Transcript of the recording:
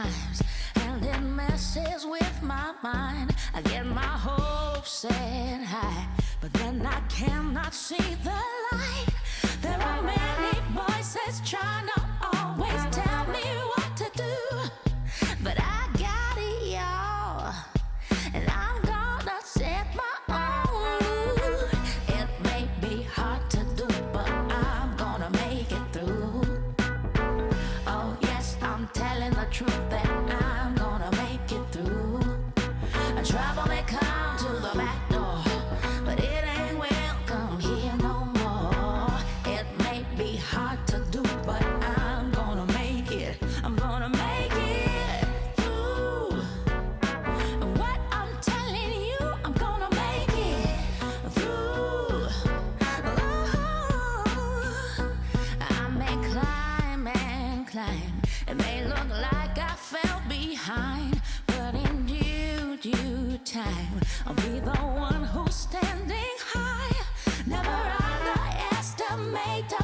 times, and it messes with my mind. I get my hopes set high, but then I cannot see the light. There are many voices trying to always tell me what to do, but I got it, y'all, and I'm gonna set my own rule. It may be hard to do, but I'm gonna make it through. Oh yes, I'm telling the truth that I'm gonna make it through. Trouble may come to the back door, but it ain't welcome here no more. It may be hard to do, but I'm gonna make it. I'm gonna make it through. What I'm telling you, I'm gonna make it through. Ooh. I may climb and climb. It may look like I fell behind, but in due time, I'll be the one who's standing high. Never underestimate the